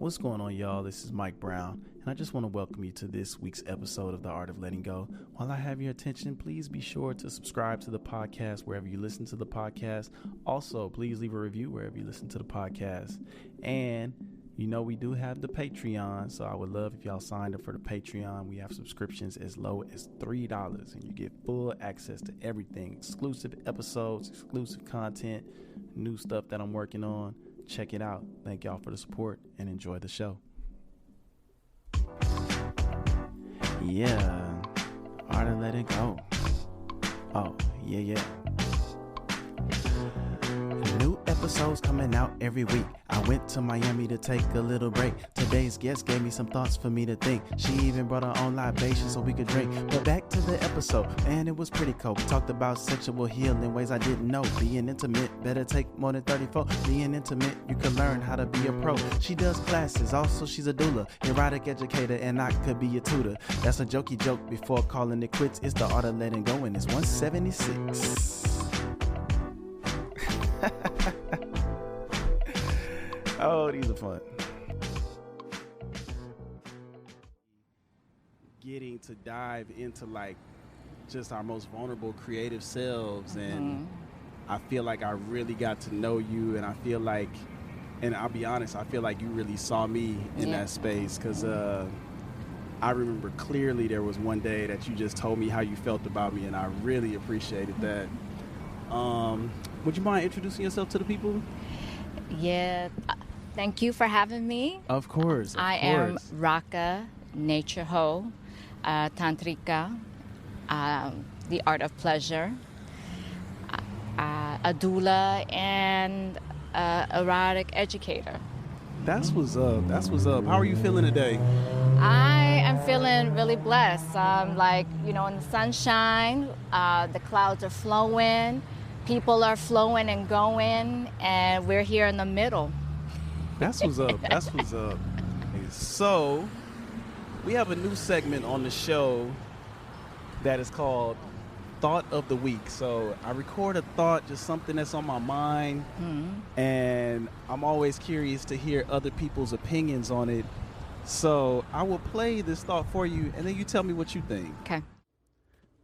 What's going on, y'all? This is Mike Brown, and I just want to welcome you to this week's episode of The Art of Letting Go. While I have your attention, please be sure to subscribe to the podcast wherever you listen to the podcast. Also, please leave a review wherever you listen to the podcast. And you know we do have the Patreon, so I would love if y'all signed up for the Patreon. We have subscriptions as low as $3, and you get full access to everything, exclusive episodes, exclusive content, new stuff that I'm working on. Check it out. Thank y'all for the support and enjoy the show. Yeah, Art of Letting Go. Oh, yeah. New episodes coming out every week. I went to Miami to take a little break. Today's guest gave me some thoughts for me to think. She even brought her own libation so we could drink. But back to the episode, man, it was pretty cool. We talked about sexual healing, ways I didn't know. Being intimate, better take more than 34. Being intimate, you can learn how to be a pro. She does classes, also she's a doula, erotic educator, and I could be a tutor. That's a jokey joke before calling it quits. It's the art of letting go, and it's 176. Oh, these are fun. Getting to dive into like just our most vulnerable creative selves, and I feel like I really got to know you, and I feel like, and I'll be honest, I feel like you really saw me in that space, because I remember clearly there was one day that you just told me how you felt about me, and I really appreciated that. Would you mind introducing yourself to the people? Yeah, thank you for having me. Of course. I am Raka, Nature Ho, Tantrika, the Art of Pleasure, a doula, and erotic educator. That's what's up. That's what's up. How are you feeling today? I am feeling really blessed. Like, in the sunshine, the clouds are flowing. People are flowing and going, and we're here in the middle. That's what's up. That's what's up. So, we have a new segment on the show that is called Thought of the Week. So, I record a thought, just something that's on my mind, and I'm always curious to hear other people's opinions on it. So, I will play this thought for you, and then you tell me what you think. Okay.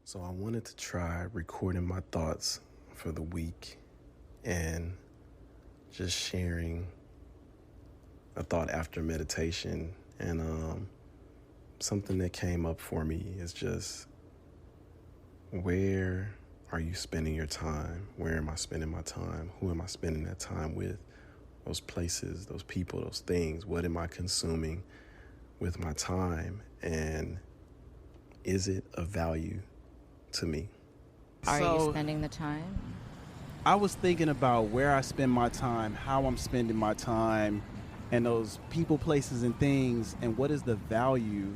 So, I wanted to try recording my thoughts for the week and just sharing a thought after meditation, and something that came up for me is just, where are you spending your time? Where am I spending my time? Who am I spending that time with? Those places, those people, those things. What am I consuming with my time? And is it of value to me? Are you spending the time? I was thinking about where I spend my time, how I'm spending my time, and those people, places, and things, and what is the value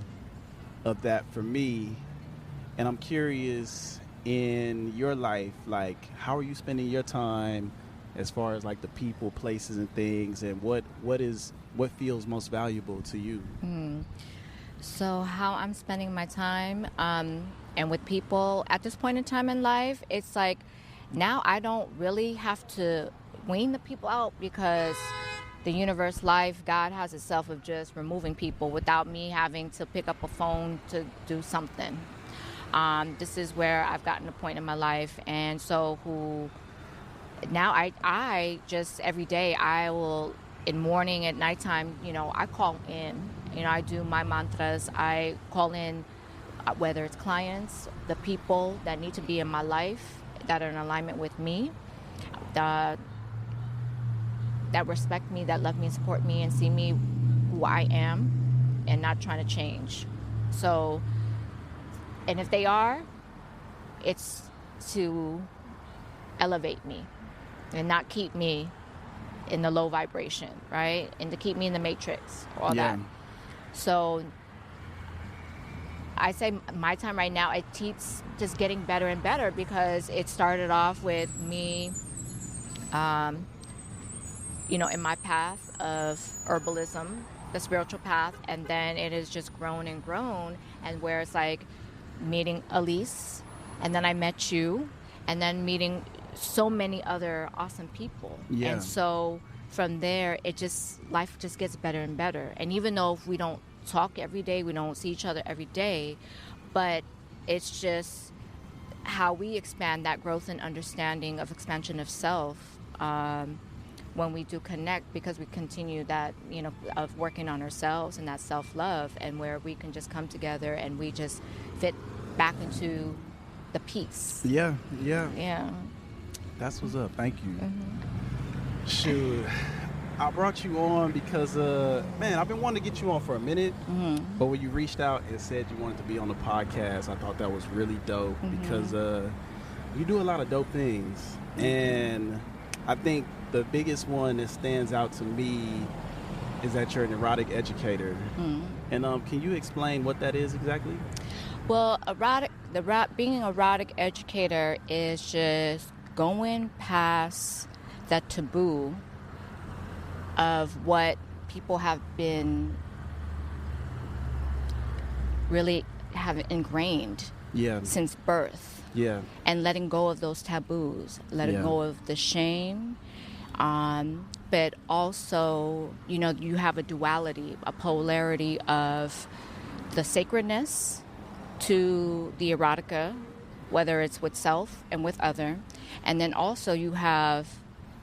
of that for me. And I'm curious, in your life, like, how are you spending your time as far as like the people, places, and things, and what feels most valuable to you? So how I'm spending my time, and with people at this point in time in life, it's like now I don't really have to wean the people out, because the universe, life, God has itself of just removing people without me having to pick up a phone to do something. This is where I've gotten a point in my life, and so now I just every day I will, in morning, at nighttime, I call in, I do my mantras, I call in, whether it's clients, the people that need to be in my life that are in alignment with me, that respect me, that love me and support me and see me who I am and not trying to change. So, and if they are, it's to elevate me and not keep me in the low vibration, right? And to keep me in the matrix, all that. So I say my time right now, it keeps just getting better and better, because it started off with me, in my path of herbalism, the spiritual path, and then it has just grown and grown, and where it's like meeting Elise, and then I met you, and then meeting so many other awesome people. Yeah. And so from there, life just gets better and better. And even though if we don't talk every day, we don't see each other every day, but it's just how we expand that growth and understanding of expansion of self when we do connect, because we continue that, of working on ourselves and that self-love, and where we can just come together and we just fit back into the peace. Yeah. That's what's up. Thank you. Mm-hmm. Shoot, I brought you on because, man, I've been wanting to get you on for a minute, but when you reached out and said you wanted to be on the podcast, I thought that was really dope because you do a lot of dope things. And I think the biggest one that stands out to me is that you're an erotic educator. And can you explain what that is exactly? Well, being an erotic educator is just going past that taboo of what people have been really have ingrained since birth. Yeah. And letting go of those taboos, letting go of the shame. But also, you have a duality, a polarity of the sacredness to the erotica, whether it's with self and with other. And then also you have,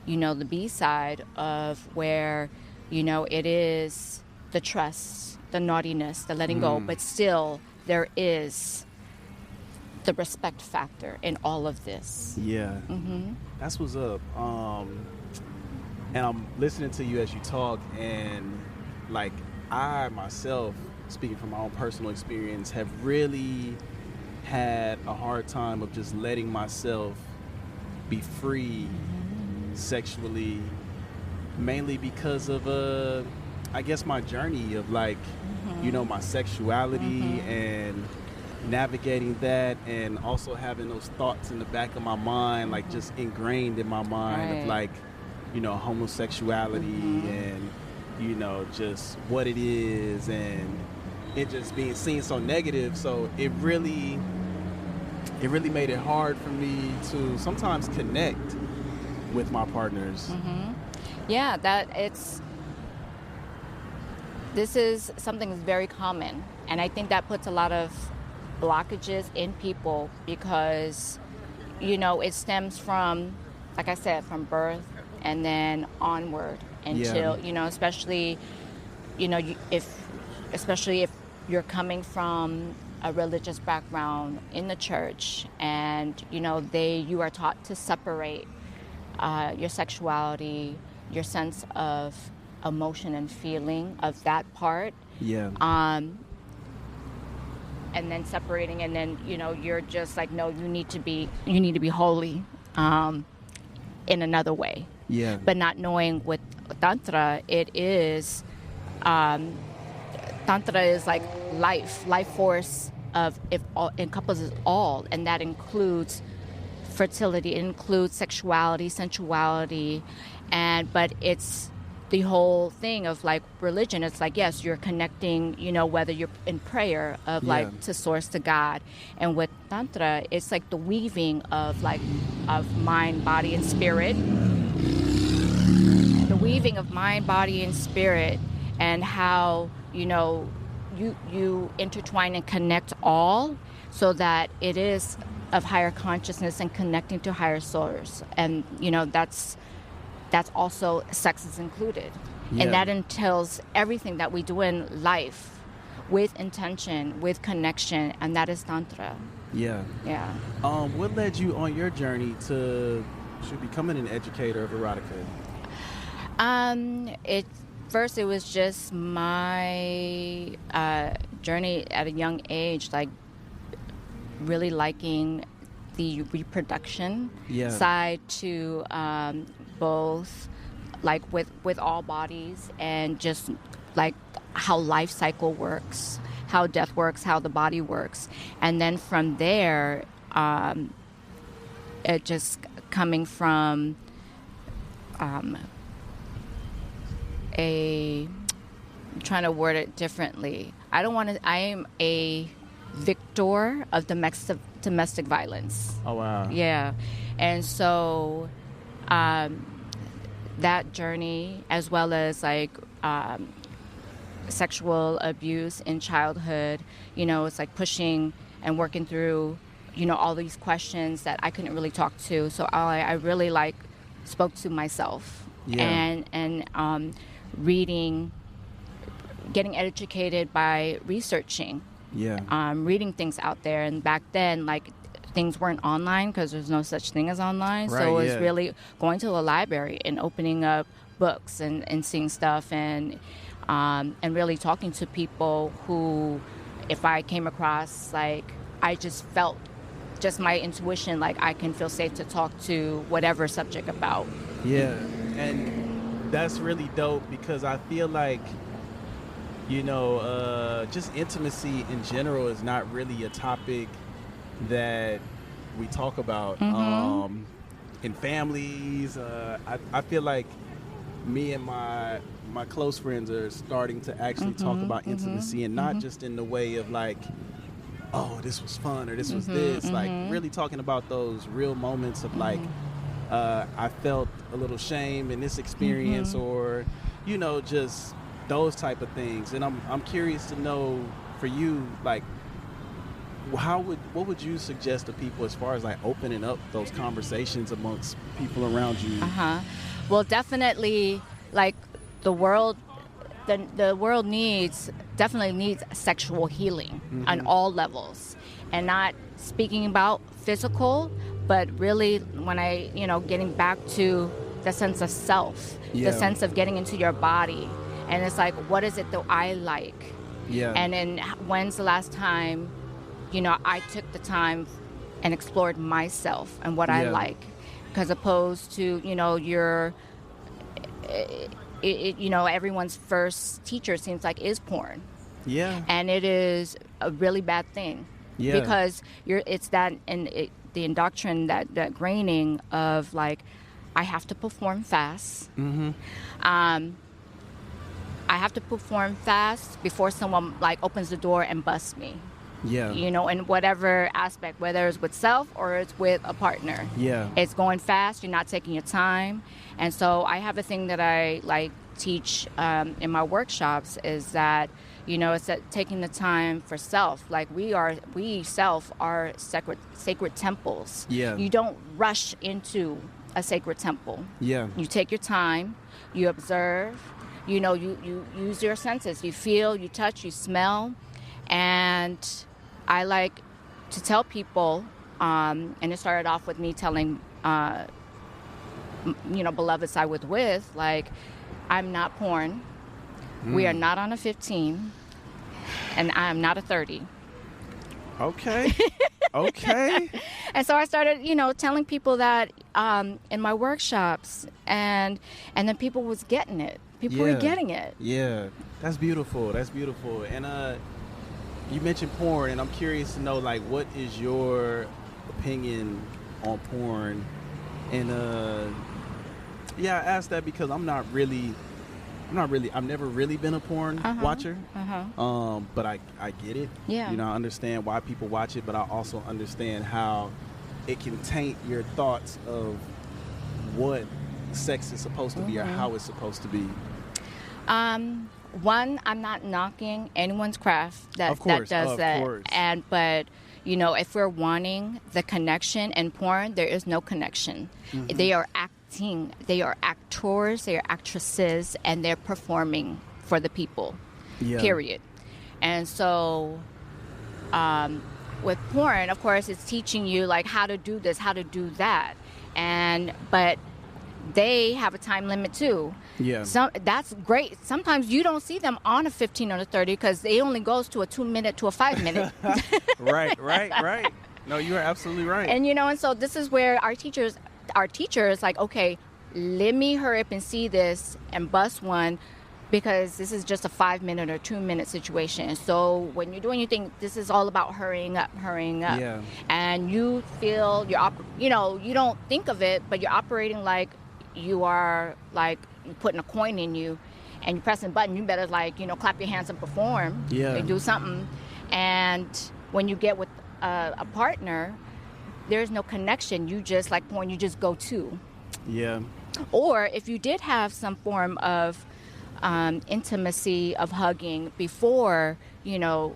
the B side of where, it is the trust, the naughtiness, the letting go, but still there is the respect factor in all of this. Yeah. That's what's up. And I'm listening to you as you talk, and like I myself, speaking from my own personal experience, have really had a hard time of just letting myself be free sexually, mainly because of I guess my journey of like my sexuality and navigating that, and also having those thoughts in the back of my mind, like just ingrained in my mind of like homosexuality and just what it is, and it just being seen so negative. So it really made it hard for me to sometimes connect with my partners. Yeah, this is something that's very common, and I think that puts a lot of blockages in people because it stems from, like I said, from birth and then onward until especially if you're coming from a religious background in the church, and you are taught to separate your sexuality, your sense of emotion and feeling of that part, and then separating, and then you're just like, no, you need to be holy in another way. But not knowing with Tantra, it is Tantra is like life force encompasses all, and that includes fertility, it includes sexuality, sensuality, but it's the whole thing of like religion. It's like, yes, you're connecting, whether you're in prayer of like to source, to God, and with Tantra, it's like the weaving of mind, body, and spirit. The weaving of mind, body, and spirit, and how you intertwine and connect all, so that it is of higher consciousness and connecting to higher source, and that's also sex is included, and that entails everything that we do in life with intention, with connection, and that is Tantra. What led you on your journey to becoming an educator of erotica? First, it was just my journey at a young age, like really liking the reproduction side to both like with all bodies, and just like how life cycle works, how death works, how the body works. And then from there, it just coming from I'm trying to word it differently. I am a victor of domestic violence. Oh, wow. Yeah. And so that journey, as well as like sexual abuse in childhood, it's like pushing and working through, all these questions that I couldn't really talk to. So I really like spoke to myself. Yeah. And reading, getting educated by researching. Yeah. Reading things out there. And back then, like, things weren't online because there's no such thing as online. Right, so it was yeah. really going to the library and opening up books and seeing stuff and really talking to people who, if I came across, like, I just felt just my intuition, like I can feel safe to talk to whatever subject about. Yeah. And that's really dope because I feel like, just intimacy in general is not really a topic that we talk about in families. I feel like me and my close friends are starting to actually talk about intimacy, and not just in the way of like, oh, this was fun or this was this, like really talking about those real moments of like, I felt a little shame in this experience, or just those type of things. And I'm curious to know for you, like, what would you suggest to people as far as like opening up those conversations amongst people around you? Well, definitely, like, the world definitely needs sexual healing on all levels, and not speaking about physical, but really when getting back to the sense of self, the sense of getting into your body. And it's like, what is it that I like? Yeah. And then when's the last time, I took the time and explored myself and what I like, because opposed to, everyone's first teacher seems like is porn. Yeah. And it is a really bad thing. Yeah. Because it's that, and the indoctrination, that graining of like, I have to perform fast. I have to perform fast before someone like opens the door and busts me. Yeah. In whatever aspect, whether it's with self or it's with a partner. Yeah. It's going fast. You're not taking your time. And so I have a thing that I like teach in my workshops is that, it's that taking the time for self. Like we self are sacred temples. Yeah. You don't rush into a sacred temple. Yeah. You take your time, you observe, you use your senses. You feel, you touch, you smell. And I like to tell people, and it started off with me telling, beloveds I was with, like, I'm not porn. We are not on a 15, and I am not a 30. Okay. Okay. And so I started, telling people that in my workshops, and then people was getting it. People were getting it. Yeah. That's beautiful. That's beautiful. And you mentioned porn, and I'm curious to know, like, what is your opinion on porn? And I asked that because I've never really been a porn watcher. But I get it. Yeah. I understand why people watch it, but I also understand how it can taint your thoughts of what sex is supposed to be or how it's supposed to be. One, I'm not knocking anyone's craft that does that. Course. But if we're wanting the connection in porn, there is no connection. They are acting, they are actors, they are actresses, and they're performing for the people. Period. And so with porn, of course, it's teaching you like how to do this, how to do that, but they have a time limit too. Yeah. So that's great. Sometimes you don't see them on a 15 or a 30 because it only goes to a 2-minute to a 5-minute. Right. No, you are absolutely right. And and so this is where our teachers like, okay, let me hurry up and see this and bust one, because this is just a 5-minute or 2-minute situation. So when you're doing your thing, this is all about hurrying up. Yeah. And you feel you don't think of it, but you're operating like you are like putting a coin in you, and you're pressing a button. You better clap your hands and perform. Yeah. And do something. And when you get with a partner, there's no connection. You just like porn. You just go to. Yeah. Or if you did have some form of intimacy, of hugging before, the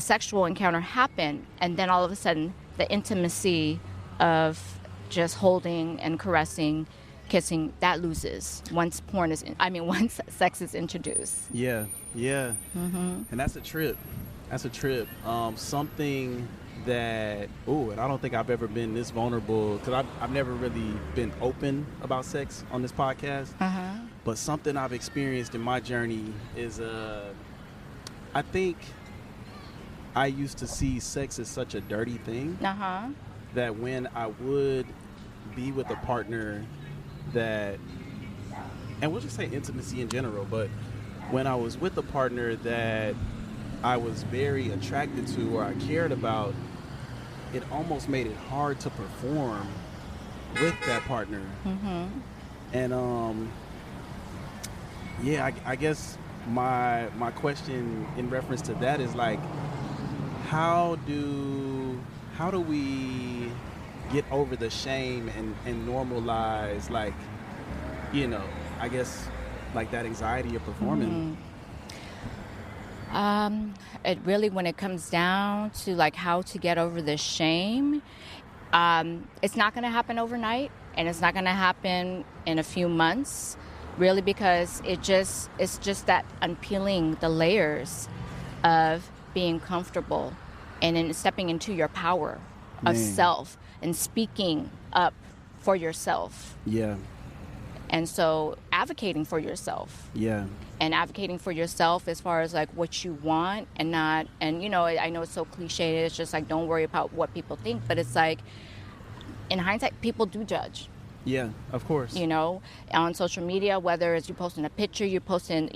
sexual encounter happened, and then all of a sudden the intimacy of just holding and caressing, kissing, that loses once once sex is introduced. Yeah. And that's a trip. Something that, and I don't think I've ever been this vulnerable, because I've never really been open about sex on this podcast. But something I've experienced in my journey is, I think I used to see sex as such a dirty thing that when I would be with a partner that, and we'll just say intimacy in general, but when I was with a partner that I was very attracted to or I cared about, it almost made it hard to perform with that partner. And I guess my question in reference to that is like, how do we get over the shame and normalize, like, I guess, like, that anxiety of performing? It really, when it comes down to like how to get over the shame, it's not going to happen overnight, and it's not going to happen in a few months, really, because it's just that unpeeling the layers of being comfortable and in stepping into your power of self and speaking up for yourself. Yeah. And so advocating for yourself. Yeah. And advocating for yourself as far as like what you want and not, and I know it's so cliche, it's just like, don't worry about what people think, but it's like, in hindsight, people do judge. Yeah, of course. On social media, whether it's you posting a picture, you're posting,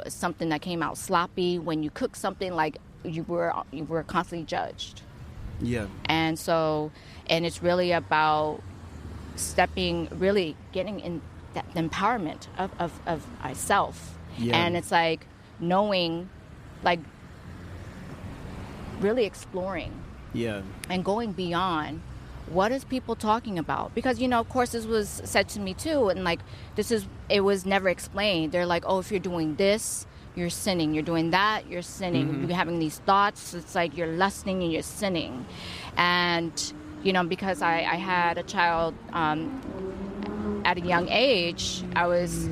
something that came out sloppy, when you cook something, like you were constantly judged. Yeah. And so, and it's really about really getting in that empowerment of myself. Yeah. And it's like knowing, like really exploring. Yeah. And going beyond what is people talking about? Because, of course, this was said to me too. And like, it was never explained. They're like, oh, if you're doing this, you're sinning. You're doing that, you're sinning. You're having these thoughts. It's like you're lusting and you're sinning. And, because I had a child at a young age, I was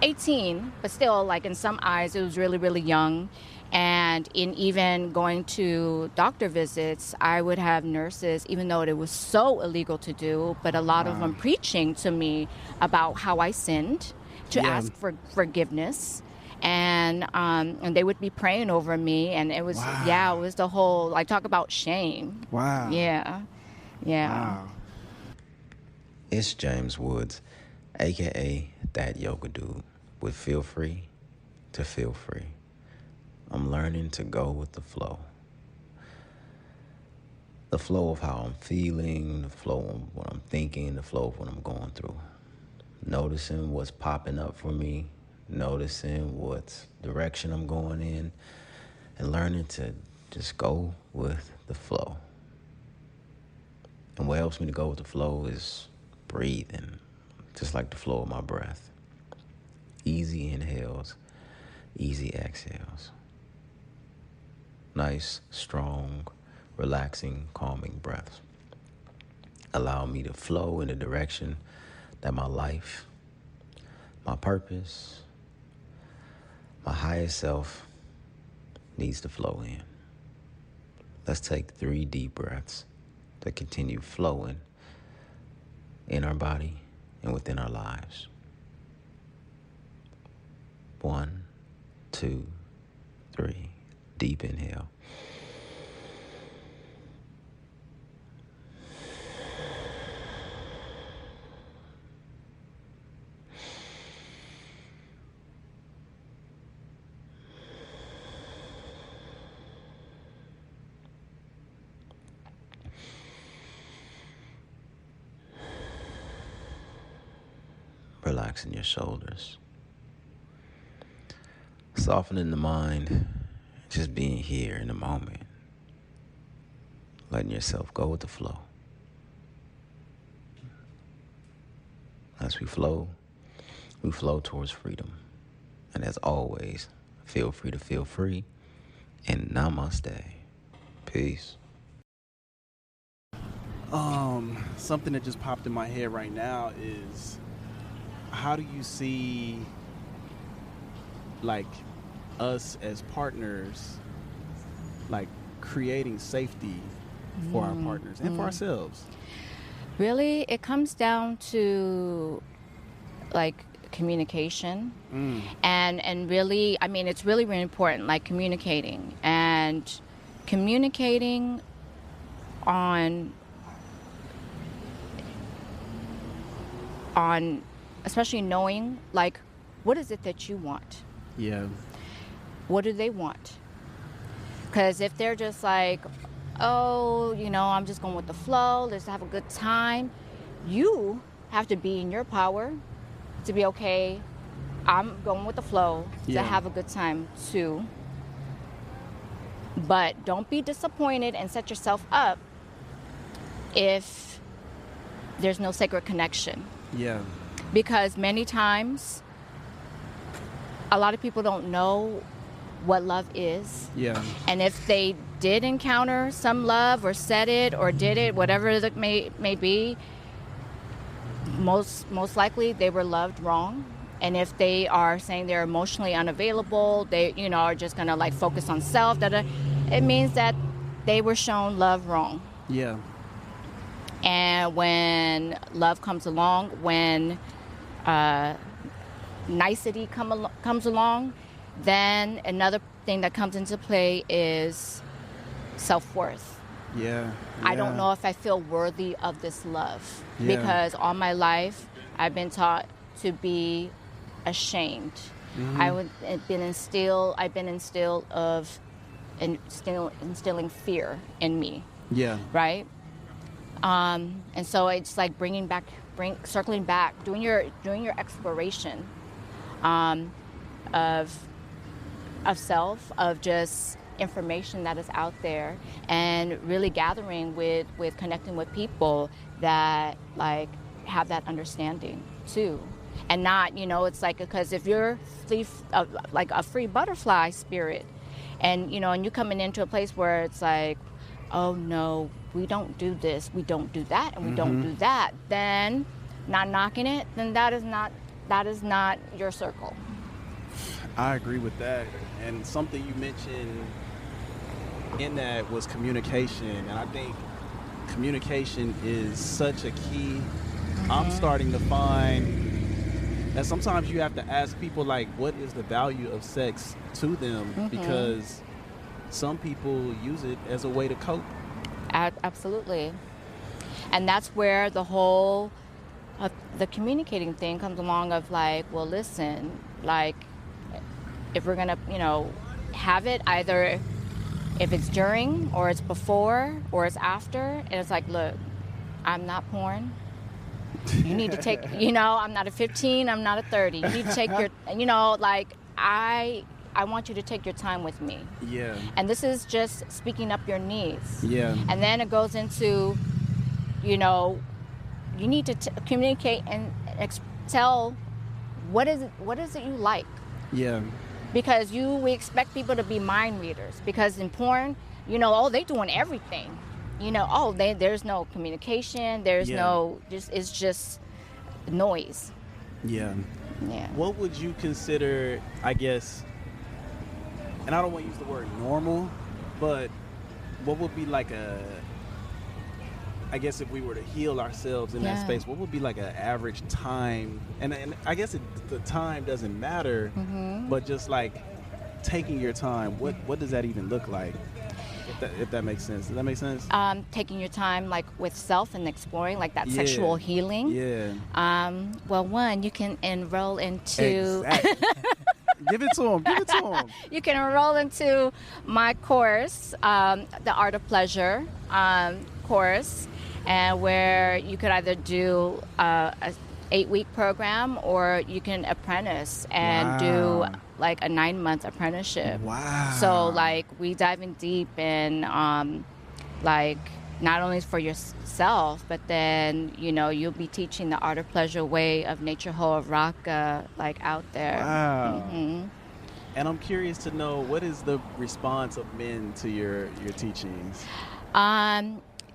18, but still, like, in some eyes, it was really, really young. And in even going to doctor visits, I would have nurses, even though it was so illegal to do, but a lot of them preaching to me about how I sinned, to ask for forgiveness. And they would be praying over me. And it was, it was the whole, like, talk about shame. Wow. Yeah. Wow. It's James Woods, a.k.a. That Yoga Dude, with Feel Free to Feel Free. I'm learning to go with the flow. The flow of how I'm feeling, the flow of what I'm thinking, the flow of what I'm going through. Noticing what's popping up for me, noticing what direction I'm going in, and learning to just go with the flow. And what helps me to go with the flow is breathing, just like the flow of my breath. Easy inhales, easy exhales. Nice, strong, relaxing, calming breaths. Allow me to flow in the direction that my life, my purpose, my highest self needs to flow in. Let's take 3 deep breaths to continue flowing in our body and within our lives. 1, 2, 3. Deep inhale. Relaxing your shoulders. Softening the mind. Just being here in the moment. Letting yourself go with the flow. As we flow towards freedom. And as always, feel free to feel free. And namaste. Peace. Something that just popped in my head right now is, how do you see, like, us as partners, like, creating safety for our partners and for ourselves? Really, it comes down to, like, communication. And really, I mean, it's really, really important, like, communicating on especially knowing, like, what is it that you want? Yeah. What do they want? Because if they're just like, oh, you know, I'm just going with the flow, let's have a good time, you have to be in your power to be, okay, I'm going with the flow to have a good time too. But don't be disappointed and set yourself up if there's no sacred connection. Yeah. Because many times, a lot of people don't know what love is. Yeah. And if they did encounter some love or said it or did it, whatever it may be, most likely they were loved wrong. And if they are saying they're emotionally unavailable, they, you know, are just gonna, like, focus on self, it means that they were shown love wrong. Yeah. And when love comes along, when nicety comes along, then another thing that comes into play is self-worth. Yeah. I don't know if I feel worthy of this love, Yeah. because all my life I've been taught to be ashamed. I've been instilled of instilling fear in me. Yeah. Right? And so it's like circling back, doing your exploration of self, of just information that is out there, and really gathering with connecting with people that, like, have that understanding too. And not, you know, it's like, because if you're like a free butterfly spirit, and, you know, and you're coming into a place where it's like, oh no, we don't do this, we don't do that, and we don't do that, then not knocking it, then that is not your circle. I agree with that. And something you mentioned in that was communication. And I think communication is such a key. I'm starting to find that sometimes you have to ask people, like, what is the value of sex to them? Because some people use it as a way to cope. Absolutely. And that's where the whole the communicating thing comes along, of, like, well, listen, like, if we're gonna, you know, have it, either if it's during or it's before or it's after, and it's like, look, I'm not porn. You need to take, you know, I'm not a 15, I'm not a 30. You need to take your, you know, like, I want you to take your time with me. Yeah. And this is just speaking up your needs. Yeah. And then it goes into, you know, you need to communicate and tell what is it you like. Yeah. Because we expect people to be mind readers. Because in porn, you know, oh, they doing everything. You know, oh, there's no communication. There's no, it's just noise. Yeah. Yeah. What would you consider, I guess, and I don't want to use the word normal, but what would be like I guess if we were to heal ourselves in that space, what would be like an average time? And I guess the time doesn't matter, but just like taking your time, what does that even look like? If that makes sense. Does that make sense? Taking your time, like, with self and exploring, like, that sexual healing. Yeah. Well, one, you can enroll into... Exactly. Give it to him. You can enroll into my course, the Art of Pleasure course, and where you could either do a 8-week program, or you can apprentice and do, like, a 9-month apprenticeship. Wow. So, like, we dive in deep in, like, not only for yourself, but then, you'll be teaching the art of pleasure way of nature whole of Raka, like out there. Wow. Mm-hmm. And I'm curious to know, what is the response of men to your teachings?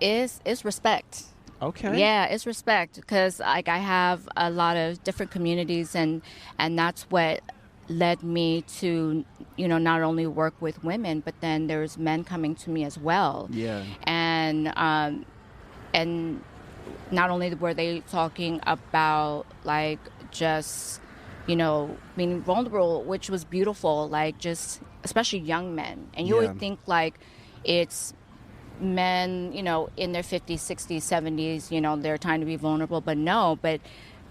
It's respect. Okay. Yeah, it's respect, because like I have a lot of different communities, and that's what led me to, not only work with women, but then there's men coming to me as well. Yeah. And not only were they talking about like just, being vulnerable, which was beautiful, like just especially young men. And you would think like it's men, in their 50s, 60s, 70s, they're trying to be vulnerable, but no. But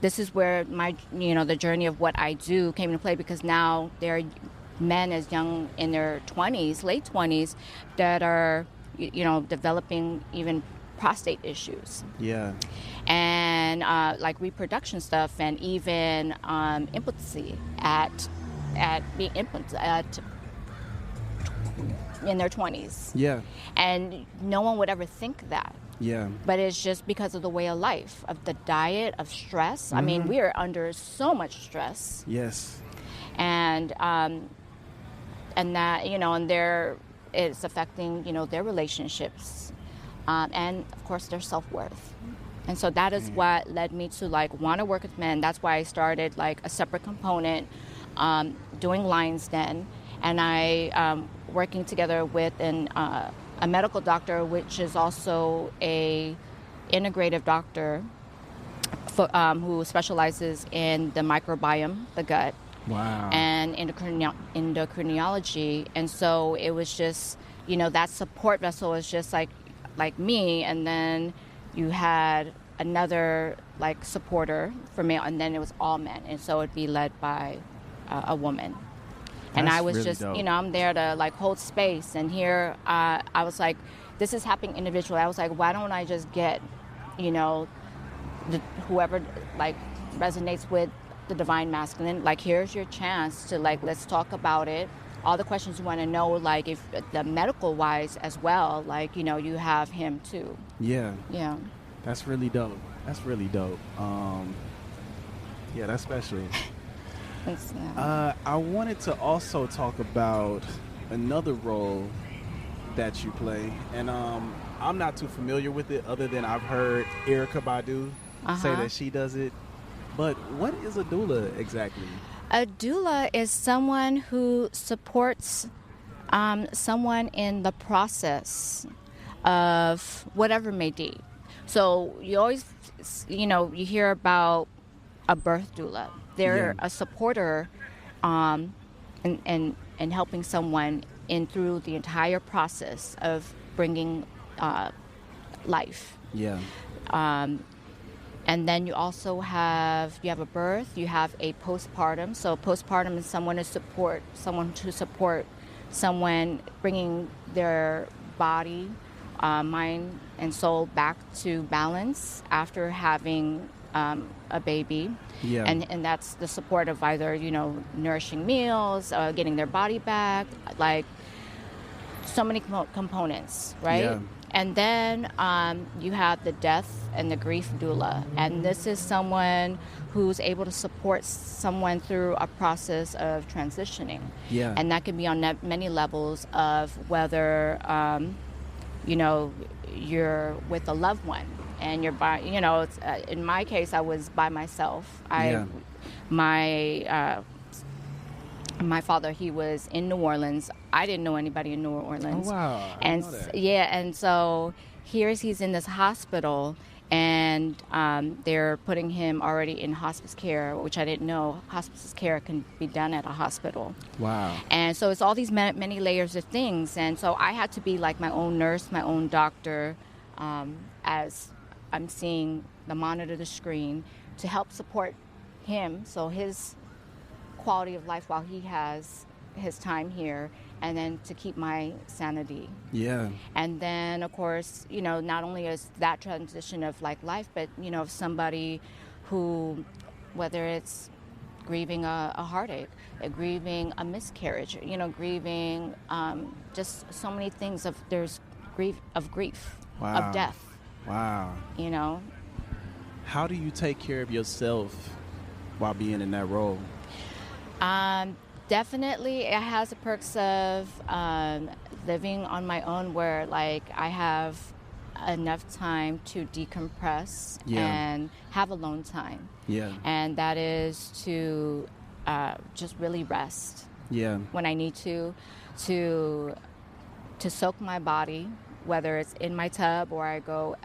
this is where my, the journey of what I do came into play, because now there are men as young in their 20s, late 20s, that are, developing even prostate issues. Yeah. And like reproduction stuff, and even impotency at being impotent in their 20s. Yeah. And no one would ever think that. Yeah. But it's just because of the way of life, of the diet, of stress. I mean, we are under so much stress. Yes. And that, and it's affecting, their relationships, and of course their self-worth. And so that is what led me to like want to work with men. That's why I started like a separate component, doing Lion's Den, and I working together with a medical doctor, which is also a integrative doctor who specializes in the microbiome, the gut. Wow. And endocrinology. And so it was just, that support vessel is just like me. And then you had another like supporter for male, and then it was all men. And so it'd be led by a woman. And That's I was really just, dope. I'm there to like hold space. And here I was like, this is happening individually. I was like, why don't I just get, whoever like resonates with the divine masculine, like here's your chance to like, let's talk about it. All the questions you want to know, like if the medical wise as well, like, you have him too. Yeah. Yeah. That's really dope. Yeah, that's special. I wanted to also talk about another role that you play, and I'm not too familiar with it, other than I've heard Erykah Badu say that she does it. But what is a doula exactly? A doula is someone who supports someone in the process of whatever may be. So you always, you hear about a birth doula. They're a supporter and helping someone in through the entire process of bringing life. Yeah. And then you also have a birth, you have a postpartum. So postpartum is someone to support someone bringing their body, mind, and soul back to balance after having a baby. Yeah. And that's the support of either, nourishing meals, getting their body back, like so many components, right? Yeah. And then you have the death and the grief doula. And this is someone who's able to support someone through a process of transitioning. Yeah. And that can be on many levels of whether, you're with a loved one and you're by, it's, in my case, I was by myself. My father, he was in New Orleans. I didn't know anybody in New Orleans. Oh, wow. I And didn't know that. and so he's in this hospital, and they're putting him already in hospice care, which I didn't know hospice care can be done at a hospital. Wow. And so it's all these many layers of things. And so I had to be like my own nurse, my own doctor, as I'm seeing the monitor, the screen, to help support him, so his quality of life while he has his time here, and then to keep my sanity. Yeah. And then, of course, not only is that transition of like life, but, of somebody who, whether it's grieving a heartache, grieving a miscarriage, grieving just so many things there's grief. of death. Wow. You know. How do you take care of yourself while being in that role? Definitely, it has the perks of living on my own, where like I have enough time to decompress and have alone time. Yeah. And that is to just really rest. Yeah. When I need to soak my body, whether it's in my tub or I go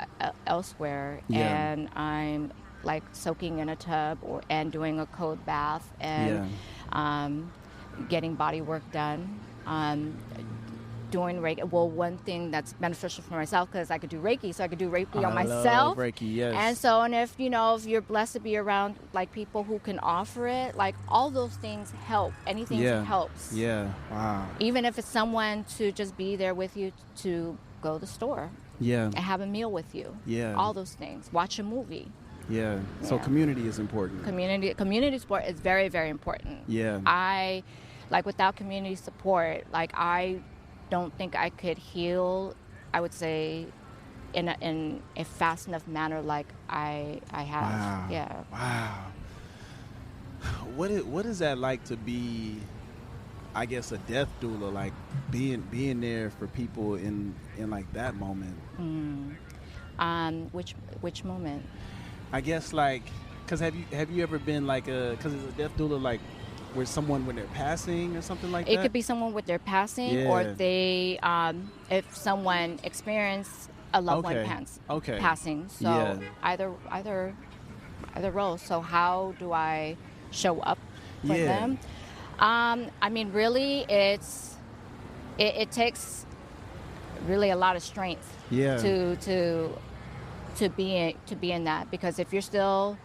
elsewhere, and I'm like soaking in a tub and doing a cold bath and getting body work done. Doing Reiki. Well, one thing that's beneficial for myself, because I could do Reiki, so I could do Reiki on myself. I love Reiki, yes. And so, and if you're blessed to be around like people who can offer it, like all those things help. Anything helps. Yeah. Wow. Even if it's someone to just be there with you to go to the store. Yeah. And have a meal with you. Yeah. All those things. Watch a movie. Yeah. So community is important. Community support is very, very important. Yeah. Without community support, I don't think I could heal, I would say, in a fast enough manner like I have. Wow. Yeah. Wow. What is that like to be, I guess, a death doula, like being there for people in like that moment? Which moment? I guess because have you ever been because it's a death doula where someone when they're passing or something like that? It could be someone with their passing, or they if someone experienced a loved one passing. So either role. So how do I show up for them? I mean, really, it takes really a lot of strength to be in that, because if you're still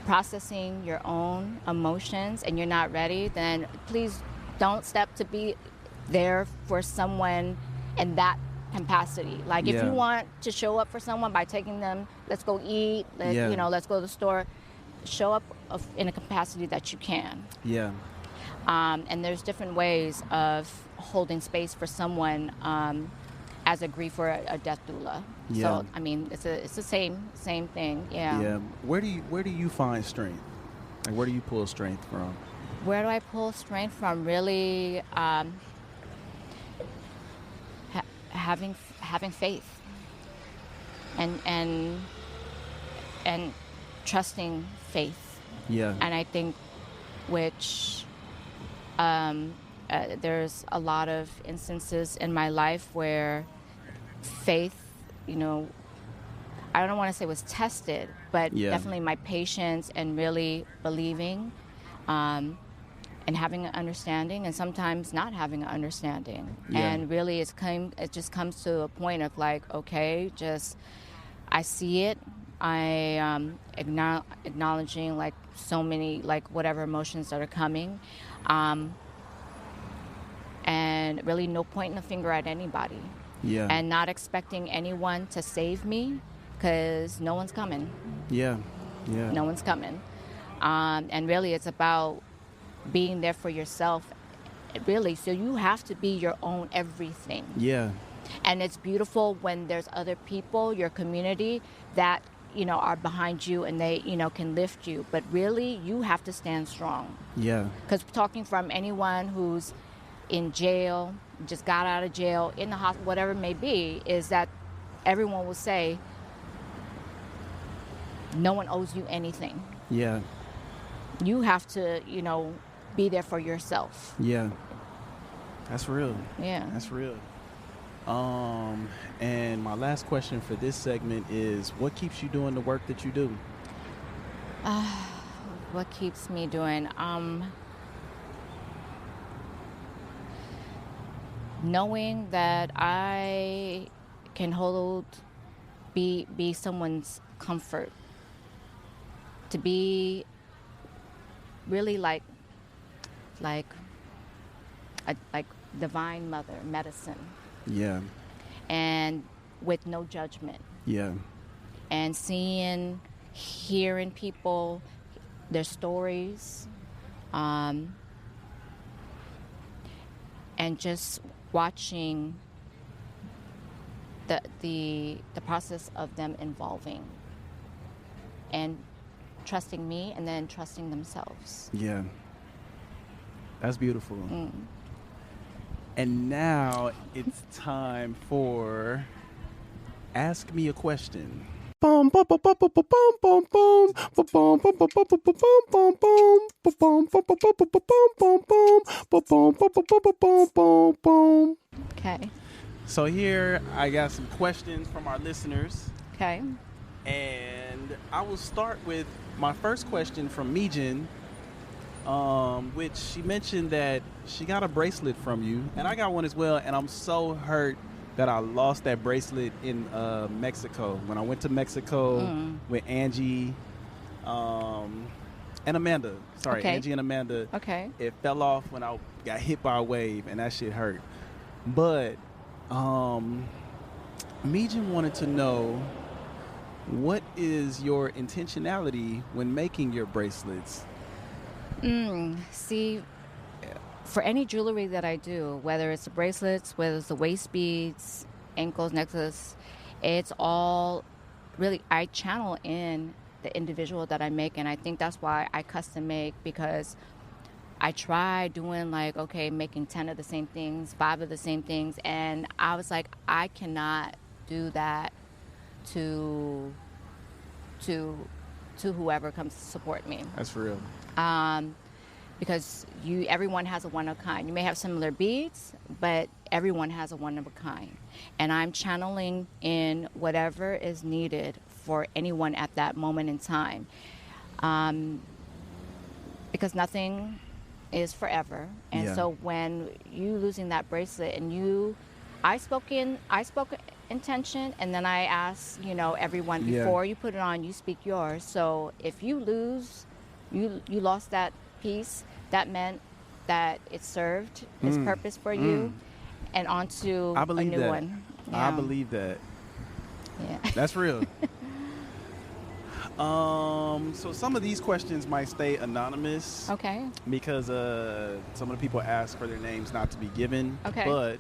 processing your own emotions and you're not ready, then please don't step to be there for someone in that capacity. If you want to show up for someone by taking them, let's go eat, let's go to the store, show up in a capacity that you can. Yeah. And there's different ways of holding space for someone as a grief or a death doula. Yeah. So I mean, it's the same thing. Yeah. Yeah. Where do you find strength? Where do you pull strength from? Where do I pull strength from? Really, having faith and trusting faith. Yeah. And I think which there's a lot of instances in my life where faith, I don't want to say was tested, but definitely my patience and really believing, and having an understanding, and sometimes not having an understanding. And really it just comes to a point of okay, I see it. I acknowledging so many whatever emotions that are coming, and really no pointing a finger at anybody. Yeah. And not expecting anyone to save me, because no one's coming. Yeah. Yeah. No one's coming. And really it's about being there for yourself, really. So you have to be your own everything. Yeah. And it's beautiful when there's other people, your community, that are behind you and they can lift you. But really you have to stand strong. Yeah. Because talking from anyone who's in jail, just got out of jail, in the hospital, whatever it may be, is that everyone will say no one owes you anything. Yeah. You have to be there for yourself. Yeah. That's real. Yeah. That's real. And my last question for this segment is, what keeps you doing the work that you do? What keeps me doing? Knowing that I can be someone's comfort, to be really like divine mother, medicine. Yeah. And with no judgment. Yeah. And hearing people, their stories, and just watching the process of them involving and trusting me and then trusting themselves. Yeah. That's beautiful. And now it's time for Ask Me a Question. Okay. So here I got some questions from our listeners. Okay. And I will start with my first question from Mijin, which she mentioned that she got a bracelet from you, and I got one as well, and I'm so hurt that I lost that bracelet in Mexico. When I went to Mexico with Angie and Amanda. Sorry, Okay. Angie and Amanda. Okay. It fell off when I got hit by a wave, and that shit hurt. But Mijin wanted to know, what is your intentionality when making your bracelets? See, for any jewelry that I do, whether it's the bracelets, whether it's the waist beads, ankles, necklace, it's all really, I channel in the individual that I make, and I think that's why I custom make, because I tried doing like, okay, making 10 of the same things, 5 of the same things, and I was like, I cannot do that to whoever comes to support me. That's real. Because everyone has a one of a kind. You may have similar beads, but everyone has a one of a kind. And I'm channeling in whatever is needed for anyone at that moment in time. Because nothing is forever. And so when you losing that bracelet and I spoke intention, and then I asked, everyone before you put it on, you speak yours. So if you lose, you lost that piece, that meant that it served its purpose for you, and onto a new one. Yeah. I believe that. Yeah. That's real. So some of these questions might stay anonymous. Okay. Because some of the people ask for their names not to be given. Okay. But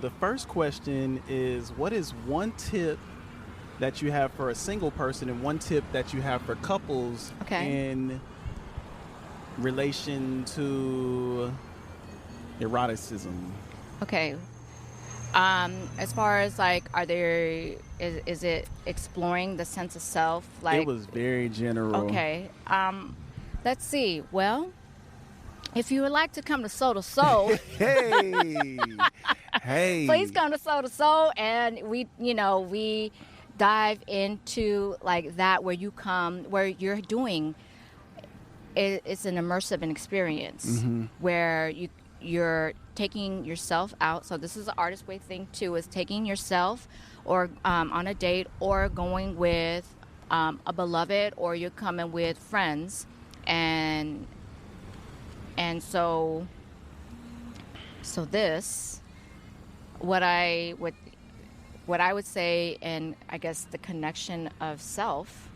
the first question is, what is one tip that you have for a single person and one tip that you have for couples in relation to eroticism? Okay. As far as like, is it exploring the sense of self? Like, it was very general. Okay. Let's see. Well, if you would like to come to Soul to Soul, hey, please come to Soul to Soul, and we dive into like that, where you're doing. It's an immersive experience where you're taking yourself out. So this is an artist way thing too, is taking yourself or on a date, or going with a beloved, or you're coming with friends, and so this, what I would say, and I guess the connection of self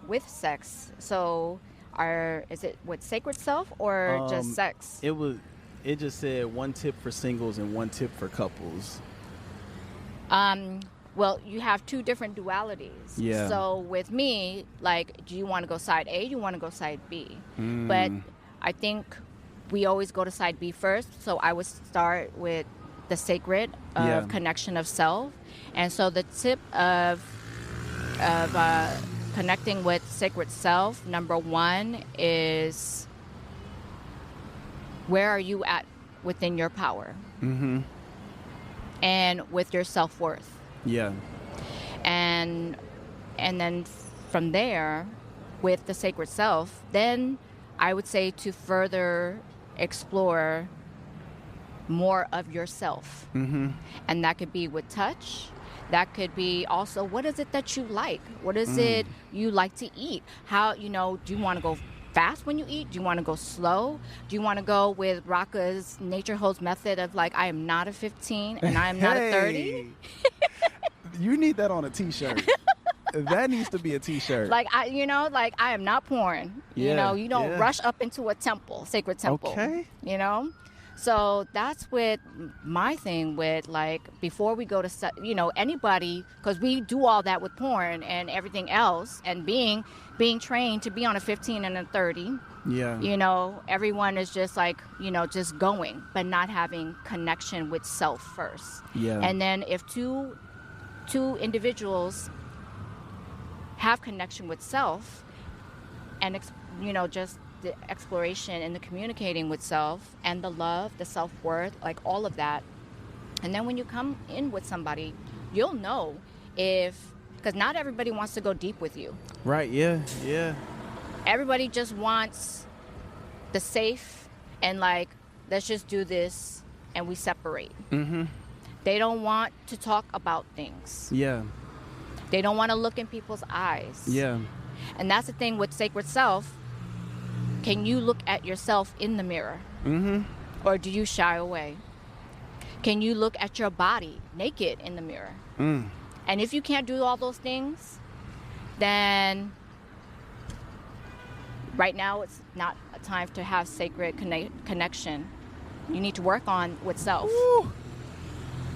with sex. So is it with sacred self or just sex? It just said one tip for singles and one tip for couples. Well, you have two different dualities. Yeah. So with me, like, do you want to go side A? Do you want to go side B? But I think we always go to side B first. So I would start with the sacred of connection of self. And so the tip of connecting with sacred self, number one, is where are you at within your power? And with your self-worth. Yeah. And then from there, with the sacred self, then I would say to further explore more of yourself. And that could be with touch. That could be also, what is it that you like? What is it you like to eat? How, do you want to go fast when you eat? Do you want to go slow? Do you want to go with Raka's Nature Holds method of like, I am not a 15 and I am not a 30? You need that on a t-shirt. That needs to be a t-shirt. Like, I am not porn. You don't rush up into a temple, sacred temple. Okay. So that's with my thing with, like, before we go to, anybody, because we do all that with porn and everything else, and being trained to be on a 15 and a 30. Yeah. Everyone is just like, just going, but not having connection with self first. Yeah. And then if two individuals have connection with self and, just the exploration and the communicating with self and the love, the self-worth, like all of that. And then when you come in with somebody, you'll know because not everybody wants to go deep with you. Right, yeah, yeah. Everybody just wants the safe and, like, let's just do this and we separate. Mm-hmm. They don't want to talk about things. Yeah. They don't want to look in people's eyes. Yeah. And that's the thing with sacred self. Can you look at yourself in the mirror? Mm-hmm. Or do you shy away? Can you look at your body naked in the mirror? Mm. And if you can't do all those things, then right now it's not a time to have sacred connection. You need to work on with self. Woo.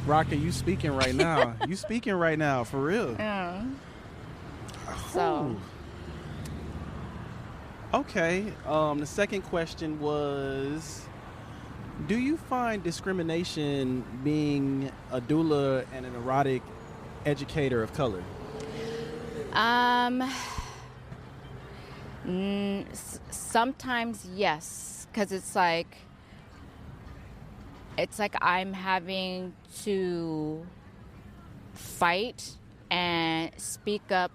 Raka, you speaking right now. You speaking right now, for real. So... Okay, the second question was, do you find discrimination being a doula and an erotic educator of color? Sometimes yes, because it's like I'm having to fight and speak up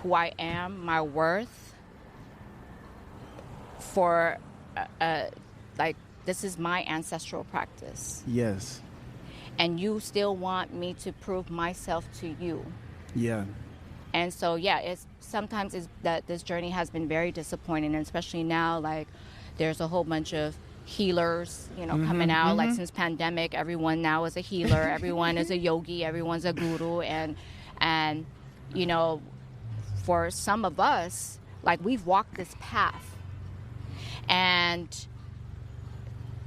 who I am, my worth, for this is my ancestral practice. Yes. And you still want me to prove myself to you. Yeah. And so sometimes that this journey has been very disappointing, and especially now, like, there's a whole bunch of healers, coming out. Like, since pandemic, everyone now is a healer, everyone is a yogi, everyone's a guru, and for some of us, like, we've walked this path. And,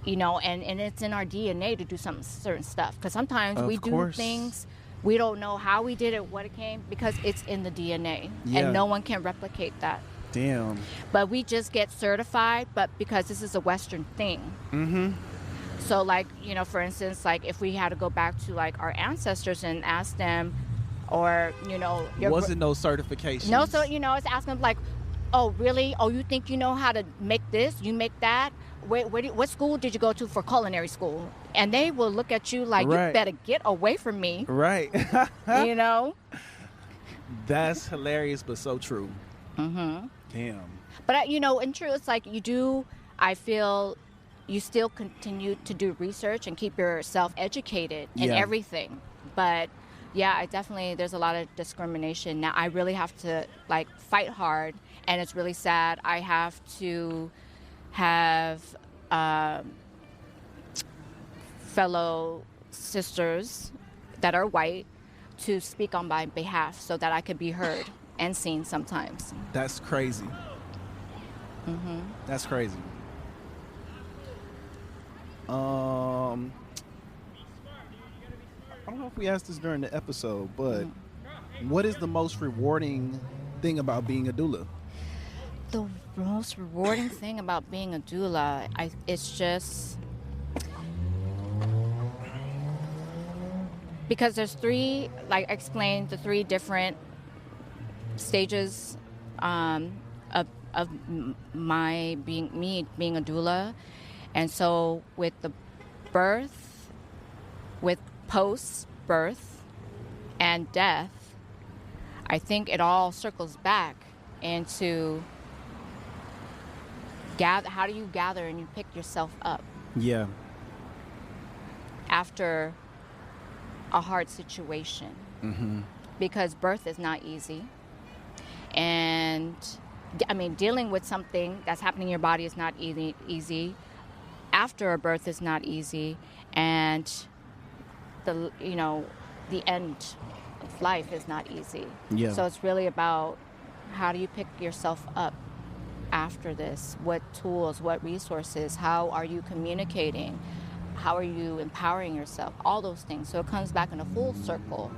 and it's in our DNA to do some certain stuff. Because sometimes we do things, we don't know how we did it, what it came, because it's in the DNA. Yeah. And no one can replicate that. Damn. But we just get certified, but because this is a Western thing. Mm-hmm. So, like, for instance, like, if we had to go back to, like, our ancestors and ask them, or, wasn't no certification. No, so, it's asking, like, oh, really? Oh, you think you know how to make this? You make that? What school did you go to for culinary school? And they will look at you like, right. You better get away from me. Right. That's hilarious, but so true. Mm-hmm. Damn. But, in truth, it's like I feel you still continue to do research and keep yourself educated in everything. But, yeah, there's a lot of discrimination. Now, I really have to, like, fight hard. And it's really sad. I have to have fellow sisters that are white to speak on my behalf so that I could be heard and seen sometimes. That's crazy. Mm-hmm. That's crazy. I don't know if we asked this during the episode, but what is the most rewarding thing about being a doula? The most rewarding thing about being a doula, it's just because there's three, like I explained, the three different stages of my being a doula. And so with the birth, with post-birth and death, I think it all circles back into how do you gather and you pick yourself up? Yeah. After a hard situation. Mm-hmm. Because birth is not easy. And, dealing with something that's happening in your body is not easy. After a birth is not easy. And, the end of life is not easy. Yeah. So it's really about how do you pick yourself up after this? What tools, what resources, how are you communicating? How are you empowering yourself? All those things. So it comes back in a full circle,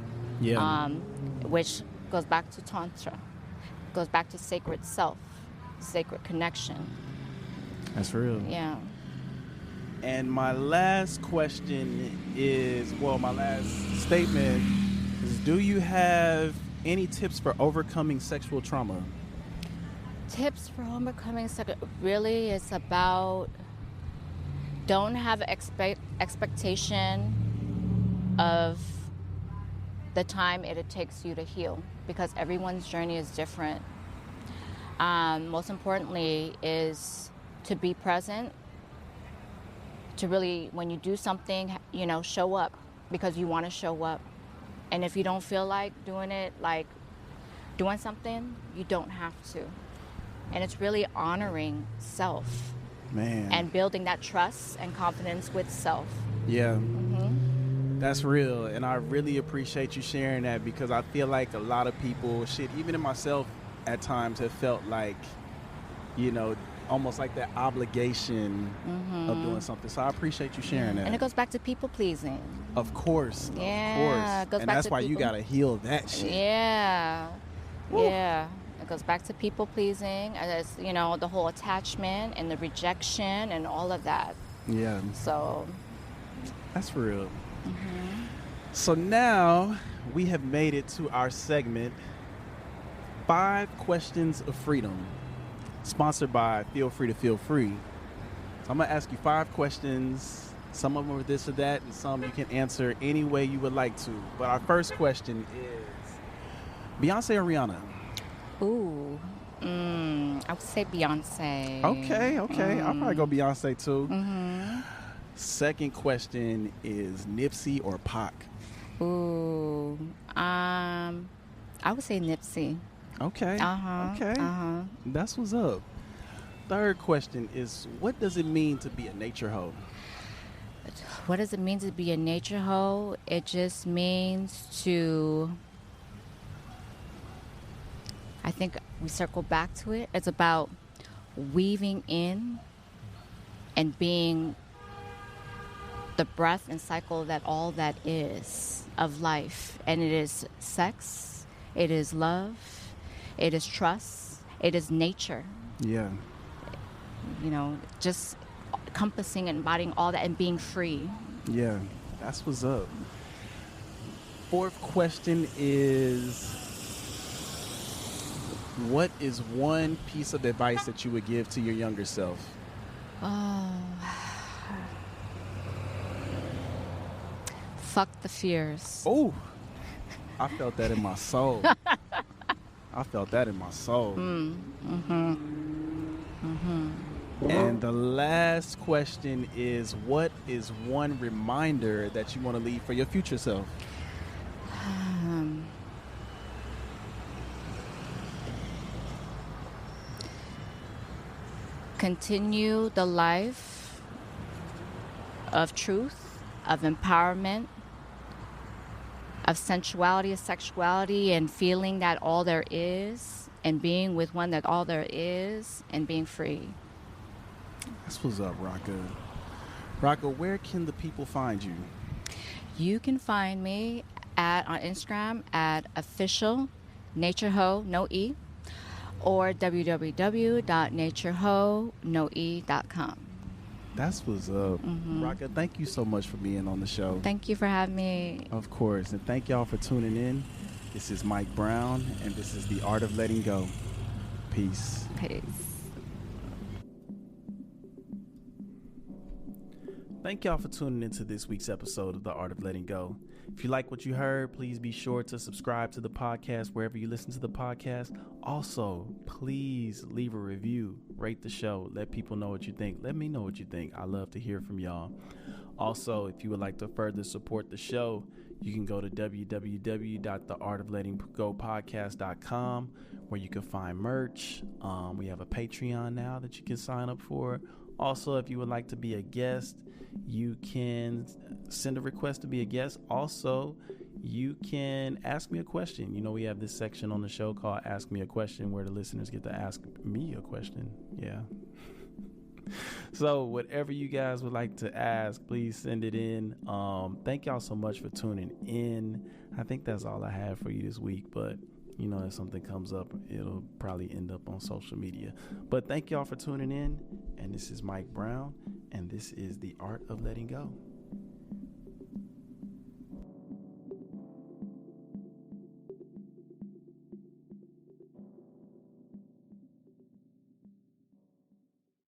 which goes back to Tantra, goes back to sacred self, sacred connection. That's real. Yeah. And my last question is, my last statement is, do you have any tips for overcoming sexual trauma? Tips for overcoming really, it's about don't have expectation of the time it takes you to heal, because everyone's journey is different. Most importantly is to be present, to really, when you do something, show up because you want to show up. And if you don't feel like doing something, you don't have to. And it's really honoring self. Man. And building that trust and confidence with self. Yeah. Mm-hmm. That's real. And I really appreciate you sharing that, because I feel like a lot of people, even in myself at times, have felt like, almost like that obligation of doing something. So I appreciate you sharing that. And it goes back to people pleasing. Of course. Yeah. Of course. And that's why you got to heal that shit. Yeah. Woo. Yeah. It goes back to people pleasing, and it's, the whole attachment and the rejection and all of that. Yeah. So. That's real. Mm-hmm. So now we have made it to our segment, 5 Questions of Freedom, sponsored by Feel Free to Feel Free. So I'm going to ask you 5 questions. Some of them are this or that, and some you can answer any way you would like to. But our first question is, Beyonce or Rihanna? Ooh, I would say Beyonce. Okay. I'll probably go Beyonce too. Mm-hmm. Second question is Nipsey or Pac? Ooh, I would say Nipsey. Okay. Okay. That's what's up. Third question is, what does it mean to be a nature hoe? What does it mean to be a nature hoe? It just means to, I think we circle back to it. It's about weaving in and being the breath and cycle that all that is of life. And it is sex, it is love, it is trust, it is nature. Yeah. Just encompassing and embodying all that and being free. Yeah, that's what's up. Fourth question is, what is one piece of advice that you would give to your younger self? Oh. Fuck the fears. Oh, I felt that in my soul. And the last question is, what is one reminder that you want to leave for your future self? Continue the life of truth, of empowerment, of sensuality, of sexuality, and feeling that all there is, and being with one that all there is, and being free. That's what's up, Raka. Raka, where can the people find you? You can find me on Instagram at official natureho, no E, or www.natureho.com. That's what's up. Mm-hmm. Raka, thank you so much for being on the show. Thank you for having me. Of course. And thank y'all for tuning in. This is Mike Brown, and this is The Art of Letting Go. Peace. Peace. Thank y'all for tuning into this week's episode of The Art of Letting Go. If you like what you heard, please be sure to subscribe to the podcast wherever you listen to the podcast. Also, please leave a review, rate the show, let people know what you think. Let me know what you think. I love to hear from y'all. Also, if you would like to further support the show, you can go to www.theartoflettinggopodcast.com, where you can find merch. We have a Patreon now that you can sign up for. Also, if you would like to be a guest, you can send a request to be a guest. Also, you can ask me a question. You know, we have this section on the show called Ask Me a Question, where the listeners get to ask me a question. Yeah. So whatever you guys would like to ask, please send it in. Thank y'all so much for tuning in. I think that's all I have for you this week, but you know, if something comes up, it'll probably end up on social media. But thank y'all for tuning in. And this is Mike Brown, and this is The Art of Letting Go.